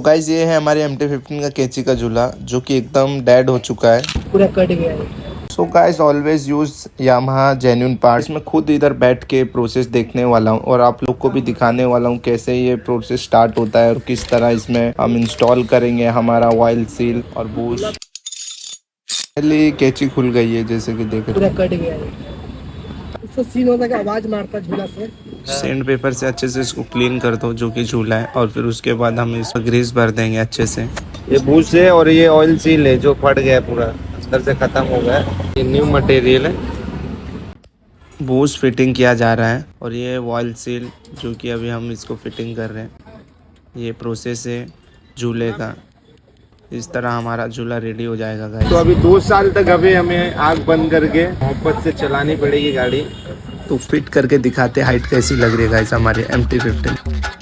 Guys ये है हमारे MT-15 का कैंची का झूला जो कि एकदम डेड हो चुका है, पूरा कट गया है। So guys always use Yamaha genuine parts. मैं खुद इधर बैठ के प्रोसेस देखने वाला हूँ और आप लोग को भी दिखाने वाला हूँ कैसे ये प्रोसेस स्टार्ट होता है और किस तरह इसमें हम इंस्टॉल करेंगे हमारा ऑयल सील और बूश। पहले कैंची खुल गई है जैसे कि देख पूरा रहे कट गया है। इससे सीन होता है कि आवाज मारता झूला से। सैंड पेपर से अच्छे से इसको क्लीन कर दो जो कि झूला है, और फिर उसके बाद हम इसमें ग्रीस भर देंगे अच्छे से। ये बूश है और ये ऑयल सील है जो फट गया पूरा अंदर से खत्म हो गया। ये न्यू मटेरियल है। बूश फिटिंग किया जा रहा है और ये ऑयल सील जो कि अभी हम इसको फिटिंग कर रहे हैं। ये प्रोसेस है झूले का। इस तरह हमारा झूला रेडी हो जाएगा गाइस। तो अभी 2 साल तक अभी हमें आग बंद करके मोहब्बत से चलानी पड़ेगी गाड़ी। तो फिट करके दिखाते हाइट कैसी लग रही है गाइस हमारे MT-15।